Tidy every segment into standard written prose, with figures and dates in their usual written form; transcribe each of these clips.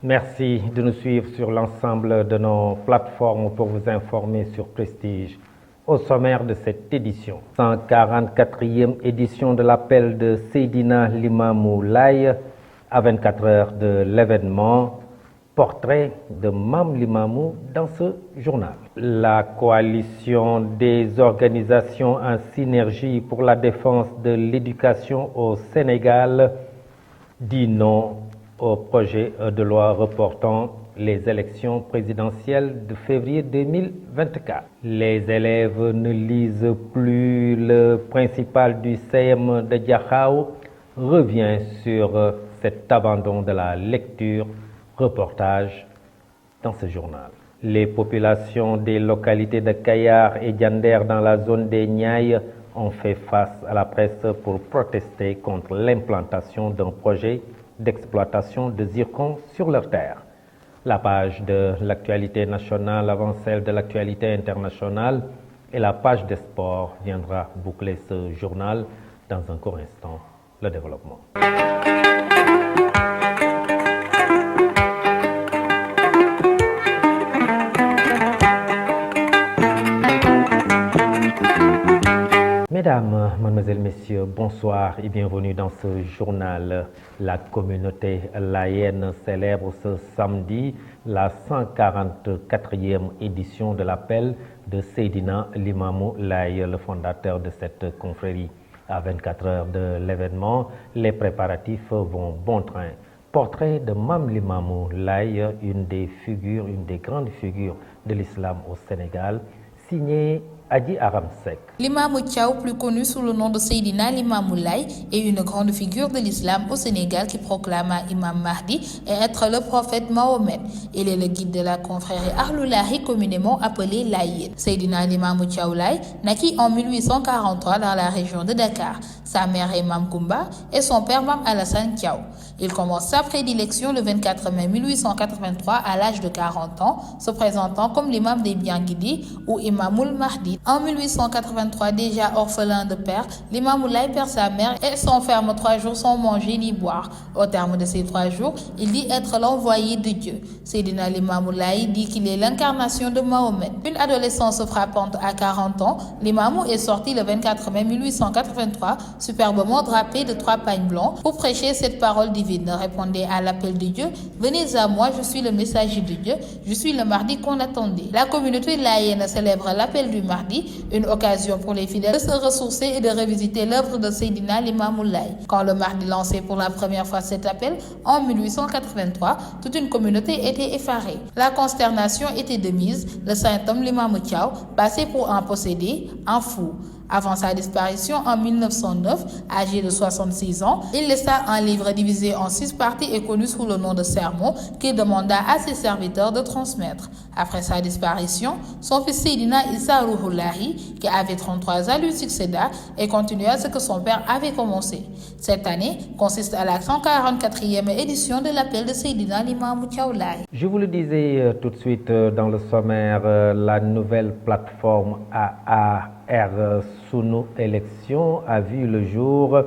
Merci de nous suivre sur l'ensemble de nos plateformes pour vous informer sur Prestige. Au sommaire de cette édition, 144e édition de l'appel de Seydina Limamou Laye, à 24 heures de l'événement, portrait de Mame Limamou dans ce journal. La coalition des organisations en synergie pour la défense de l'éducation au Sénégal dit non au projet de loi reportant les élections présidentielles de février 2024. Les élèves ne lisent plus. Le principal du CM de Diakhao revient sur cet abandon de la lecture. Reportage dans ce journal. Les populations des localités de Kayar et Diender dans la zone des Niayes ont fait face à la presse pour protester contre l'implantation d'un projet d'exploitation de zircon sur leur terre. La page de l'actualité nationale avant celle de l'actualité internationale et la page des sports viendra boucler ce journal. Dans un court instant, le développement. Mesdames, Mademoiselles, Messieurs, bonsoir et bienvenue dans ce journal. La communauté layène célèbre ce samedi la 144e édition de l'appel de Seydina Limamou Laye, le fondateur de cette confrérie. À 24 heures de l'événement, les préparatifs vont bon train. Portrait de Mame Limamou Laye, une des grandes figures de l'islam au Sénégal, signé Adi Aramsek. Limamou Thiaw, plus connu sous le nom de Seydina Limamou Laye, est une grande figure de l'islam au Sénégal qui proclama Imam Mahdi et être le prophète Mahomet. Il est le guide de la confrérie Ahloulahi, communément appelée Layène. Seydina Limamou Thiaw Laye naquit en 1843 dans la région de Dakar. Sa mère est Mame Koumba et son père Mame Alassane Thiaw. Il commence sa prédilection le 24 mai 1883 à l'âge de 40 ans, se présentant comme l'imam des Bianguidi ou Imamoul Mahdi. En 1883, déjà orphelin de père, Limamou Laye perd sa mère et s'enferme 3 jours sans manger ni boire. Au terme de ces 3 jours, il dit être l'envoyé de Dieu. Seydina Limamou Laye dit qu'il est l'incarnation de Mahomet. Une adolescence frappante à 40 ans, Limamou est sorti le 24 mai 1883, superbement drapé de 3 pagnes blancs, pour prêcher cette parole divine. Répondait à l'appel de Dieu: venez à moi, je suis le messager de Dieu, je suis le Mahdi qu'on attendait. La communauté laïenne célèbre l'appel du Mahdi, une occasion pour les fidèles de se ressourcer et de revisiter l'œuvre de Seydina Limamou Laye. Quand le Mahdi lançait pour la première fois cet appel, en 1883, toute une communauté était effarée. La consternation était de mise. Le saint homme Limamou Thiaw passait pour un possédé, un fou. Avant sa disparition en 1909, âgé de 66 ans, il laissa un livre divisé en 6 parties et connu sous le nom de Sermons qu'il demanda à ses serviteurs de transmettre. Après sa disparition, son fils Seydina Issa Rouhoulahi, qui avait 33 ans, lui succéda et continua ce que son père avait commencé. Cette année consiste à la 144e édition de l'appel de Seydina Limamou Thiaw Laye. Je vous le disais tout de suite dans le sommaire, la nouvelle plateforme AAR Sunu Élections a vu le jour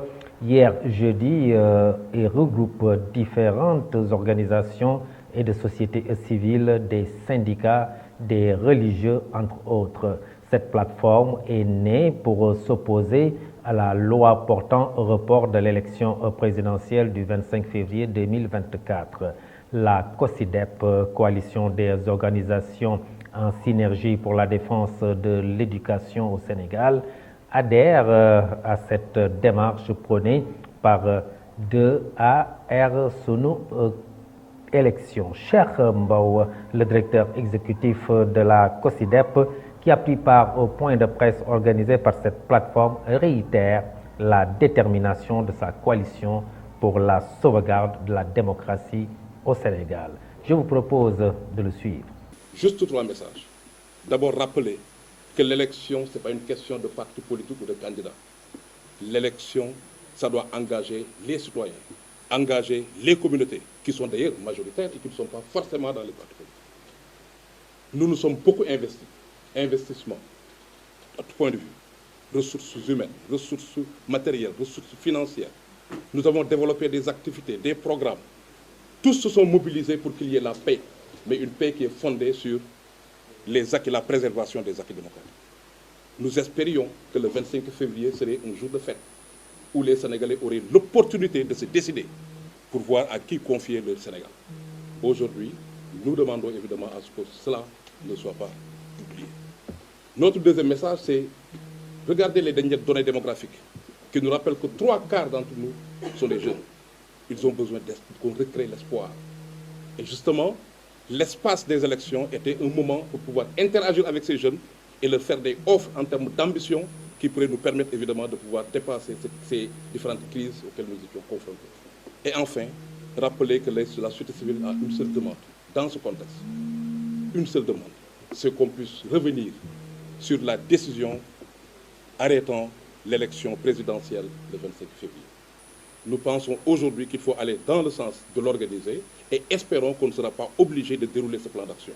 hier jeudi et regroupe différentes organisations et de sociétés civiles, des syndicats, des religieux, entre autres. Cette plateforme est née pour s'opposer à la loi portant au report de l'élection présidentielle du 25 février 2024. La COSIDEP, coalition des organisations en synergie pour la défense de l'éducation au Sénégal, adhère à cette démarche prônée par 2AR Sunu Élections. Cheikh Mbaw, le directeur exécutif de la COSIDEP, qui a pris part au point de presse organisé par cette plateforme, réitère la détermination de sa coalition pour la sauvegarde de la démocratie au Sénégal. Je vous propose de le suivre. Juste 3 messages. D'abord, rappeler que l'élection, ce n'est pas une question de parti politique ou de candidat. L'élection, ça doit engager les citoyens, engager les communautés, qui sont d'ailleurs majoritaires et qui ne sont pas forcément dans les partis politiques. Nous nous sommes beaucoup investis. Investissement, à tout point de vue, ressources humaines, ressources matérielles, ressources financières. Nous avons développé des activités, des programmes, Tous se sont mobilisés pour qu'il y ait la paix, mais une paix qui est fondée sur les acquis, la préservation des acquis démocratiques. Nous espérions que le 25 février serait un jour de fête, où les Sénégalais auraient l'opportunité de se décider pour voir à qui confier le Sénégal. Aujourd'hui, nous demandons évidemment à ce que cela ne soit pas oublié. Notre deuxième message, c'est regarder les dernières données démographiques qui nous rappellent que 3/4 d'entre nous sont des jeunes. Ils ont besoin qu'on recrée l'espoir. Et justement, l'espace des élections était un moment pour pouvoir interagir avec ces jeunes et leur faire des offres en termes d'ambition qui pourraient nous permettre évidemment de pouvoir dépasser ces différentes crises auxquelles nous étions confrontés. Et enfin, rappeler que la société civile a une seule demande dans ce contexte. Une seule demande, c'est qu'on puisse revenir sur la décision arrêtant l'élection présidentielle le 25 février. Nous pensons aujourd'hui qu'il faut aller dans le sens de l'organiser et espérons qu'on ne sera pas obligé de dérouler ce plan d'action.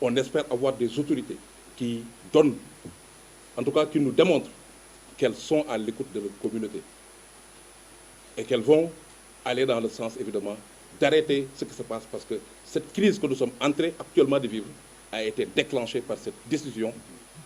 On espère avoir des autorités qui donnent, en tout cas qui nous démontrent qu'elles sont à l'écoute de notre communauté et qu'elles vont aller dans le sens évidemment d'arrêter ce qui se passe parce que cette crise que nous sommes en train actuellement de vivre a été déclenchée par cette décision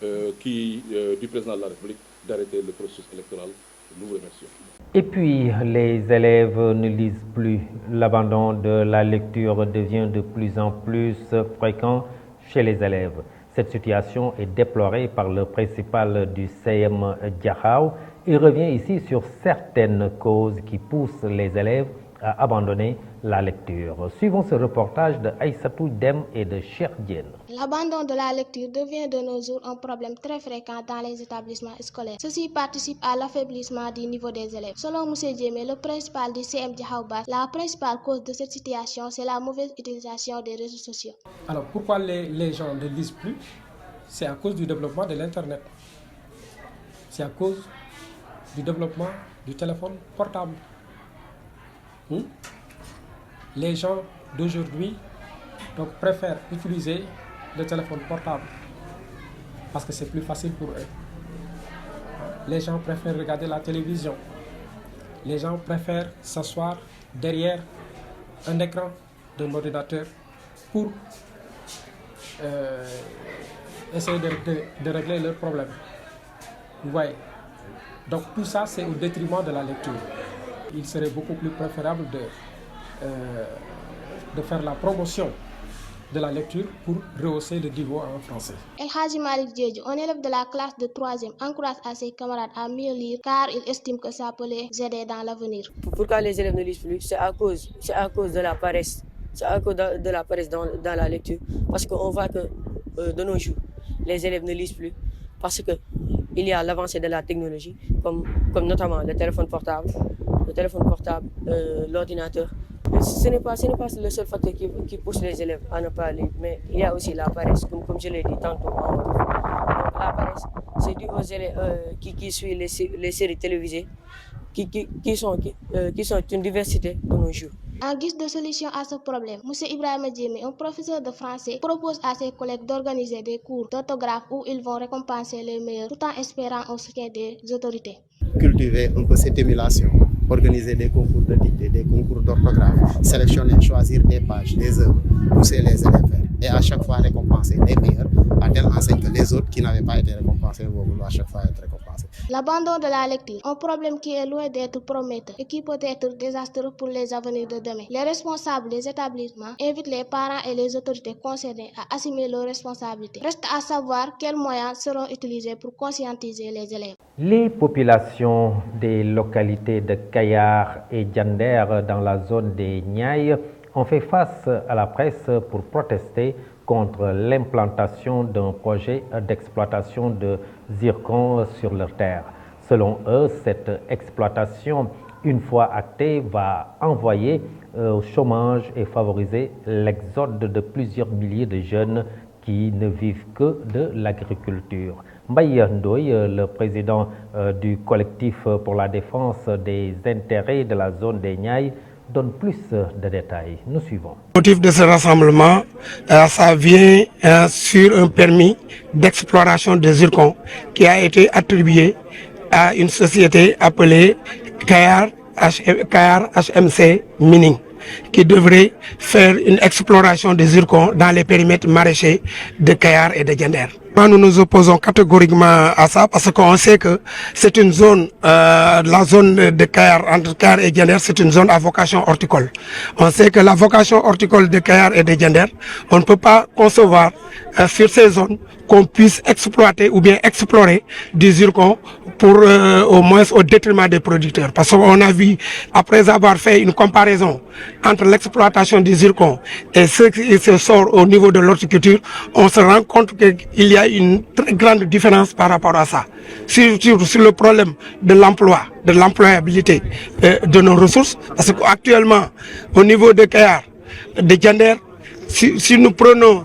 du président de la République d'arrêter le processus électoral. Nous vous remercions. Et puis, les élèves ne lisent plus. L'abandon de la lecture devient de plus en plus fréquent chez les élèves. Cette situation est déplorée par le principal du CM Diakhao. Il revient ici sur certaines causes qui poussent les élèves à abandonner la lecture. Suivons ce reportage de Aïssatou Dem et de Cheikh Diène. L'abandon de la lecture devient de nos jours un problème très fréquent dans les établissements scolaires. Ceci participe à l'affaiblissement du niveau des élèves. Selon M. Djemé, le principal du CM Diakhao, la principale cause de cette situation, c'est la mauvaise utilisation des réseaux sociaux. Alors pourquoi les gens ne lisent plus? C'est à cause du développement de l'Internet. C'est à cause du développement du téléphone portable. Les gens d'aujourd'hui préfèrent utiliser le téléphone portable parce que c'est plus facile pour eux. Les gens préfèrent regarder la télévision. Les gens préfèrent s'asseoir derrière un écran d'un ordinateur pour essayer de régler leurs problèmes. Vous voyez. Donc tout ça, c'est au détriment de la lecture. Il serait beaucoup plus préférable de faire la promotion de la lecture pour rehausser le niveau en français. El Hadji Malik Diédhiou, un élève de la classe de 3e, encourage à ses camarades à mieux lire car il estime que ça peut les aider dans l'avenir. Pourquoi les élèves ne lisent plus? C'est à cause de la paresse. C'est à cause de la paresse dans la lecture. Parce qu'on voit que de nos jours, les élèves ne lisent plus parce qu'il y a l'avancée de la technologie, comme notamment le téléphone portable, l'ordinateur. Ce n'est pas le seul facteur qui pousse les élèves à ne pas lire, mais il y a aussi la paresse, comme je l'ai dit tantôt. Donc la paresse, c'est dû aux élèves qui suivent les séries télévisées, qui sont une diversité de nos jours. En guise de solution à ce problème, M. Ibrahima Djemé, un professeur de français, propose à ses collègues d'organiser des cours d'orthographe où ils vont récompenser les meilleurs tout en espérant un soutien des autorités. Cultiver un peu cette émulation, organiser des concours de dictée, des concours d'orthographe, sélectionner, choisir des pages, des œuvres, pousser les élèves vers et à chaque fois récompenser les meilleurs à telle enseigne que les autres qui n'avaient pas été récompensés vont vouloir à chaque fois être récompensés. L'abandon de la lecture, un problème qui est loin d'être prometteur et qui peut être désastreux pour les avenirs de demain. Les responsables des établissements invitent les parents et les autorités concernées à assumer leurs responsabilités. Reste à savoir quels moyens seront utilisés pour conscientiser les élèves. Les populations des localités de Kayar et Diender dans la zone des Niayes ont fait face à la presse pour protester contre l'implantation d'un projet d'exploitation de zircon sur leur terre. Selon eux, cette exploitation, une fois actée, va envoyer au chômage et favoriser l'exode de plusieurs milliers de jeunes qui ne vivent que de l'agriculture. Mbaye Ndoye, le président du collectif pour la défense des intérêts de la zone des Niayes, donne plus de détails. Nous suivons. Le motif de ce rassemblement, ça vient sur un permis d'exploration de zircon qui a été attribué à une société appelée Kayar HMC Mining. qui devrait faire une exploration des zircons dans les périmètres maraîchers de Kayar et de Diender. Nous nous opposons catégoriquement à ça parce qu'on sait que c'est une zone, la zone de Kayar, entre Kayar et Diender, c'est une zone à vocation horticole. On sait que la vocation horticole de Kayar et de Diender, on ne peut pas concevoir sur ces zones qu'on puisse exploiter ou bien explorer du zircon pour au moins au détriment des producteurs. Parce qu'on a vu, après avoir fait une comparaison entre l'exploitation du zircon et ce qui se sort au niveau de l'horticulture, on se rend compte qu'il y a une très grande différence par rapport à ça. Sur le problème de l'emploi, de l'employabilité de nos ressources, parce qu'actuellement, au niveau de Kayar, de Diender, si nous prenons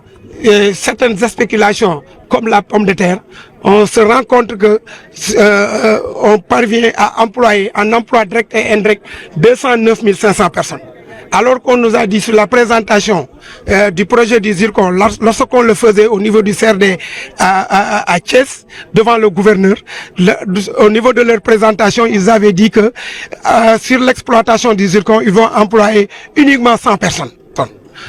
certaines spéculations comme la pomme de terre, on se rend compte que on parvient à employer en emploi direct et indirect 209 500 personnes. Alors qu'on nous a dit sur la présentation du projet du zircon, lorsqu'on le faisait au niveau du CRD à Thiès, devant le gouverneur, au niveau de leur présentation, ils avaient dit que sur l'exploitation du zircon, ils vont employer uniquement 100 personnes.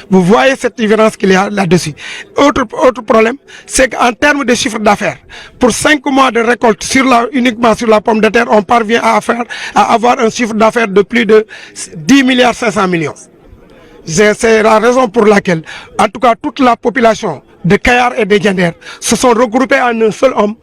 Vous voyez cette différence qu'il y a là-dessus. Autre problème, c'est qu'en termes de chiffre d'affaires, pour 5 mois de récolte uniquement sur la pomme de terre, on parvient à avoir un chiffre d'affaires de plus de 10 milliards 500 millions. C'est la raison pour laquelle, en tout cas, toute la population de Kayar et de Diender se sont regroupés en un seul homme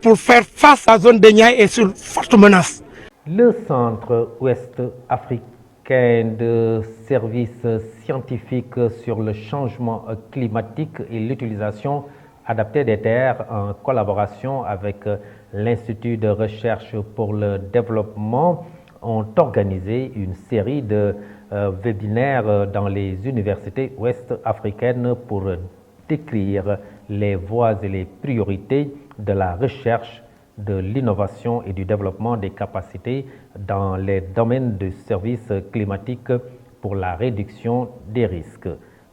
pour faire face à la zone de Niayes et sur forte menace. Le Centre Ouest Africain de services scientifiques sur le changement climatique et l'utilisation adaptée des terres en collaboration avec l'Institut de recherche pour le développement ont organisé une série de webinaires dans les universités ouest-africaines pour décrire les voies et les priorités de la recherche, de l'innovation et du développement des capacités dans les domaines de services climatiques pour la réduction des risques.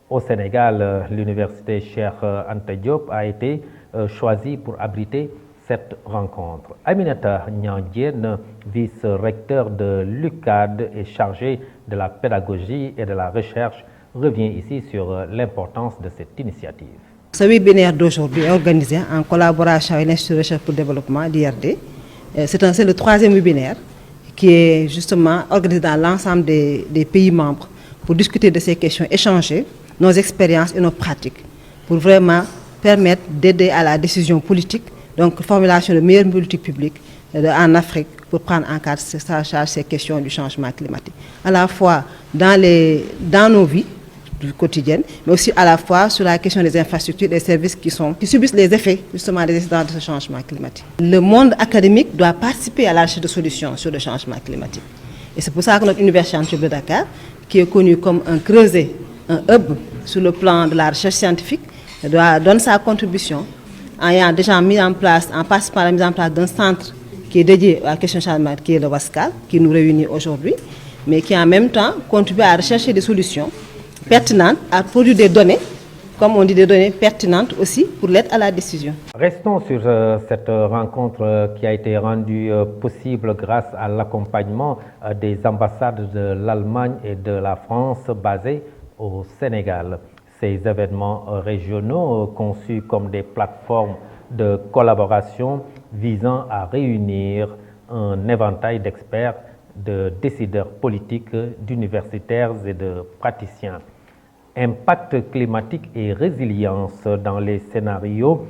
Au Sénégal, l'université Cheikh Anta Diop a été choisie pour abriter cette rencontre. Aminata Niandiène, vice-recteur de l'UCAD et chargée de la pédagogie et de la recherche, revient ici sur l'importance de cette initiative. Ce webinaire d'aujourd'hui est organisé en collaboration avec l'Institut de recherche pour le développement, l'IRD. C'est le 3e webinaire qui est justement organisé dans l'ensemble des pays membres pour discuter de ces questions, échanger nos expériences et nos pratiques pour vraiment permettre d'aider à la décision politique, donc formulation de meilleures politiques publiques en Afrique pour prendre en charge ces questions du changement climatique. À la fois dans nos vies quotidiennes, mais aussi à la fois sur la question des infrastructures, des services qui subissent les effets justement des incidents de ce changement climatique. Le monde académique doit participer à la recherche de solutions sur le changement climatique. Et c'est pour ça que notre université de Dakar, qui est connue comme un creuset, un hub sur le plan de la recherche scientifique, donne sa contribution en ayant déjà mis en place, en participant à la mise en place d'un centre qui est dédié à la question du changement climatique, qui est le WASCAL, qui nous réunit aujourd'hui, mais qui en même temps contribue à rechercher des solutions pertinentes, à produire des données, comme on dit, des données pertinentes aussi pour l'aide à la décision. Restons sur cette rencontre qui a été rendue possible grâce à l'accompagnement des ambassades de l'Allemagne et de la France basées au Sénégal. Ces événements régionaux conçus comme des plateformes de collaboration visant à réunir un éventail d'experts, de décideurs politiques, d'universitaires et de praticiens. Impact climatique et résilience dans les scénarios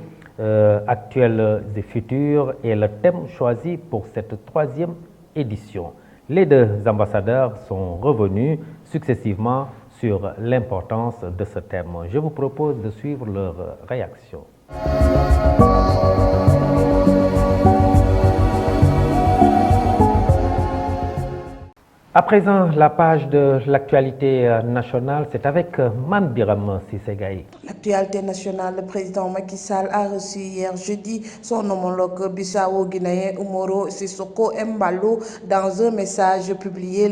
actuels et futurs est le thème choisi pour cette 3e édition. Les 2 ambassadeurs sont revenus successivement sur l'importance de ce thème. Je vous propose de suivre leur réaction. À présent, la page de l'actualité nationale, c'est avec Man Biram Sissegaï. L'actualité nationale, le président Macky Sall a reçu hier jeudi son homologue bissau-guinéen Umaro Sissoko Embalo. Dans un message publié,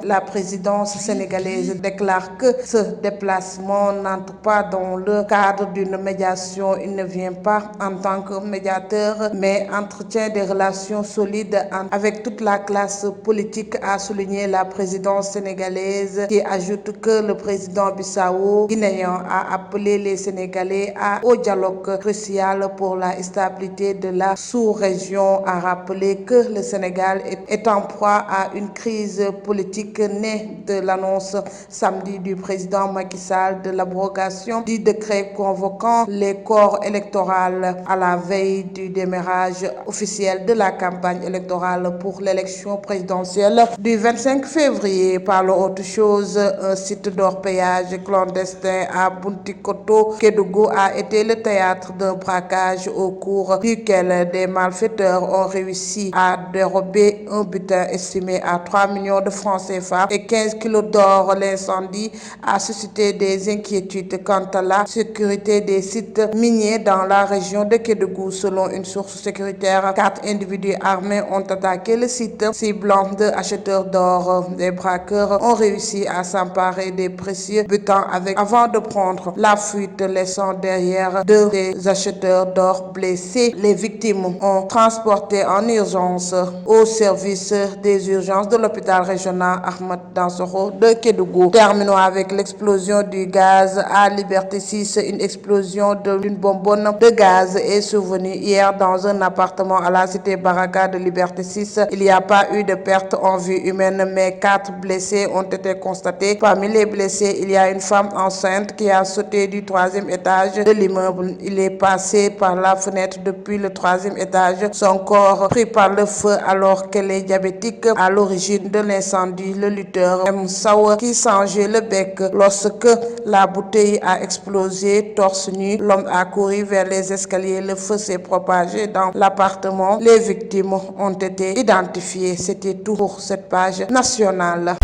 la présidence sénégalaise déclare que ce déplacement n'entre pas dans le cadre d'une médiation. Il ne vient pas en tant que médiateur, mais entretient des relations solides avec toute la classe politique, a souligné souligné la présidence sénégalaise qui ajoute que le président bissau-guinéen a appelé les Sénégalais au dialogue crucial pour la stabilité de la sous-région, a rappelé que le Sénégal est en proie à une crise politique née de l'annonce samedi du président Macky Sall de l'abrogation du décret convoquant les corps électoraux à la veille du démarrage officiel de la campagne électorale pour l'élection présidentielle du 25 février. Parlons autre chose, un site d'orpaillage clandestin à Buntikoto, Kédougou, a été le théâtre d'un braquage au cours duquel des malfaiteurs ont réussi à dérober un butin estimé à 3 millions de francs CFA et 15 kilos d'or. L'incendie a suscité des inquiétudes quant à la sécurité des sites miniers dans la région de Kédougou. Selon une source sécuritaire, 4 individus armés ont attaqué le site ciblant 2 acheteurs d'or. Des braqueurs ont réussi à s'emparer des précieux butins avant de prendre la fuite, laissant derrière 2 des acheteurs d'or blessés. Les victimes ont transporté en urgence au service des urgences de l'hôpital régional Ahmed Dansokho de Kédougou. Terminons avec l'explosion du gaz à Liberté 6. Une explosion d'une bonbonne de gaz est survenue hier dans un appartement à la cité Baraka de Liberté 6. Il n'y a pas eu de perte en vie humaine, mais 4 blessés ont été constatés. Parmi les blessés, il y a une femme enceinte qui a sauté du 3e étage de l'immeuble. Il est passé par la fenêtre depuis le 3e étage. Son corps pris par le feu alors qu'elle est diabétique. À l'origine de l'incendie, le lutteur M. Sawa qui s'engeait le bec lorsque la bouteille a explosé. Torse nu, l'homme a couru vers les escaliers. Le feu s'est propagé dans l'appartement. Les victimes ont été identifiées. C'était tout pour cette page nationale.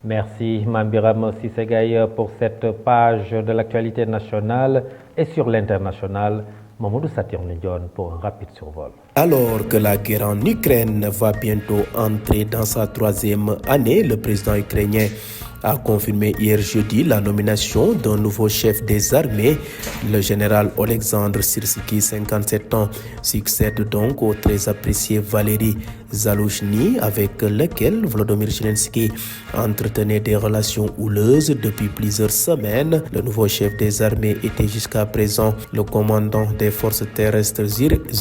Merci Mambiram Sissegaye pour cette page de l'actualité nationale et sur l'international. Mamadou Saturne John pour un rapide survol. Alors que la guerre en Ukraine va bientôt entrer dans sa 3e année, le président ukrainien a confirmé hier jeudi la nomination d'un nouveau chef des armées. Le général Oleksandr Syrskyi, 57 ans, succède donc au très apprécié Valery Zaluzhny, avec lequel Volodymyr Zelensky entretenait des relations houleuses depuis plusieurs semaines. Le nouveau chef des armées était jusqu'à présent le commandant des forces terrestres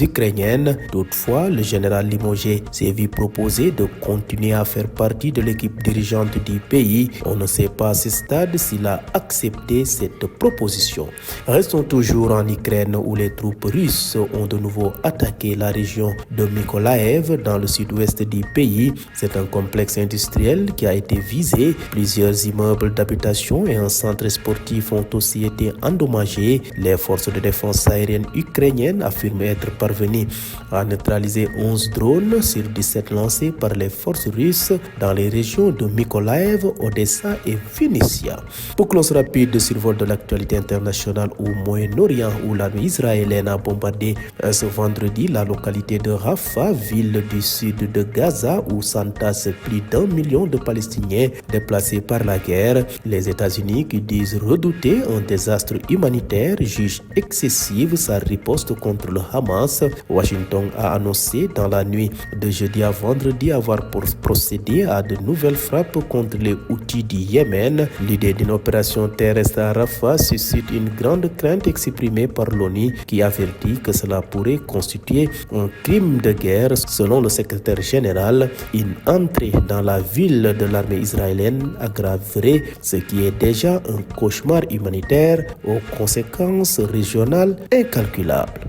ukrainiennes. Toutefois, le général limogé s'est vu proposer de continuer à faire partie de l'équipe dirigeante du pays. On ne sait pas à ce stade s'il a accepté cette proposition. Restons toujours en Ukraine où les troupes russes ont de nouveau attaqué la région de Mykolaïv dans le sud-ouest du pays. C'est un complexe industriel qui a été visé. Plusieurs immeubles d'habitation et un centre sportif ont aussi été endommagés. Les forces de défense aérienne ukrainiennes affirment être parvenues à neutraliser 11 drones sur 17 lancés par les forces russes dans les régions de Mykolaïv, Odessa et Vinnytsia. Bouclons rapide de survol de l'actualité internationale au Moyen-Orient où l'armée israélienne a bombardé ce vendredi la localité de Rafah, ville du sud de Gaza où s'entassent plus d'1 million de Palestiniens déplacés par la guerre. Les États-Unis, qui disent redouter un désastre humanitaire, jugent excessive sa riposte contre le Hamas. Washington a annoncé dans la nuit de jeudi à vendredi avoir procédé à de nouvelles frappes contre les Houthis du Yémen. L'idée d'une opération terrestre à Rafah suscite une grande crainte exprimée par l'ONU qui avertit que cela pourrait constituer un crime de guerre. Selon le secrétaire général, une entrée dans la ville de l'armée israélienne aggraverait ce qui est déjà un cauchemar humanitaire aux conséquences régionales incalculables.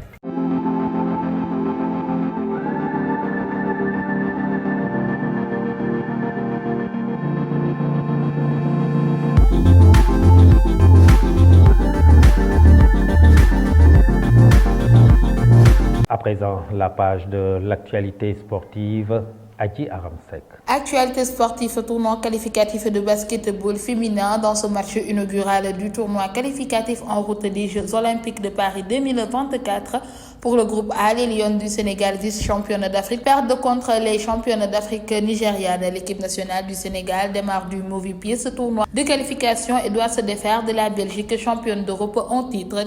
À présent, la page de l'actualité sportive Adji Aramsek. Actualité sportive, ce tournoi qualificatif de basketball féminin dans ce match inaugural du tournoi qualificatif en route des Jeux Olympiques de Paris 2024. Pour le groupe A, les Lions du Sénégal, vice-championne d'Afrique, perdent contre les championnes d'Afrique nigérianes. L'équipe nationale du Sénégal démarre du mauvais pied ce tournoi de qualification et doit se défaire de la Belgique, championne d'Europe en titre,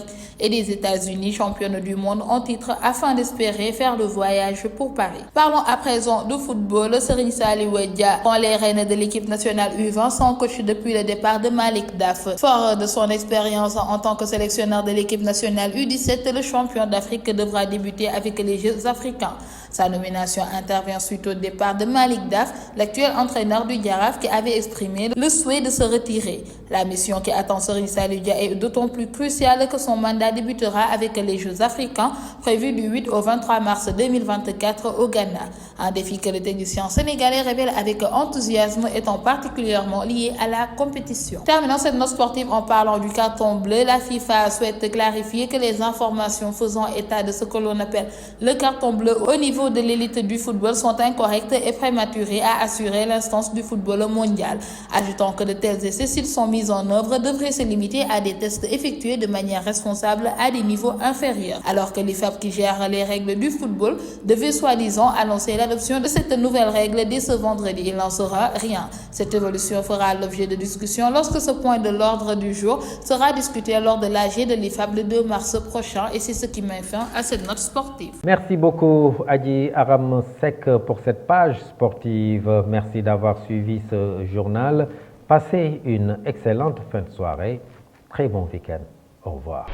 et des États-Unis, championne du monde en titre, afin d'espérer faire le voyage pour Paris. Parlons à présent de football. Serigne Saliou Dia prend les rênes de l'équipe nationale U20, son coach depuis le départ de Malick Daf. Fort de son expérience en tant que sélectionneur de l'équipe nationale U17, le champion d'Afrique devra débuter avec les Jeux africains. Sa nomination intervient suite au départ de Malick Daf, l'actuel entraîneur du Jaraaf, qui avait exprimé le souhait de se retirer. La mission qui attend Serigne Saliou Dia est d'autant plus cruciale que son mandat débutera avec les Jeux africains prévus du 8 au 23 mars 2024 au Ghana. Un défi que le technicien sénégalais révèle avec enthousiasme, étant particulièrement lié à la compétition. Terminons cette note sportive en parlant du carton bleu. La FIFA souhaite clarifier que les informations faisant état de ce que l'on appelle le carton bleu au niveau de l'élite du football sont incorrectes et prématurées à assurer l'instance du football mondial. Ajoutant que de tels essais, s'ils sont mis en œuvre, devraient se limiter à des tests effectués de manière responsable à des niveaux inférieurs. Alors que l'IFAB, qui gère les règles du football, devait soi-disant annoncer l'adoption de cette nouvelle règle dès ce vendredi. Il n'en sera rien. Cette évolution fera l'objet de discussion lorsque ce point de l'ordre du jour sera discuté lors de l'AG de l'IFAB le 2 mars prochain, et c'est ce qui met fin à cette note sportive. Merci beaucoup Adji Aramsek pour cette page sportive. Merci d'avoir suivi ce journal. Passez une excellente fin de soirée. Très bon week-end. Au revoir.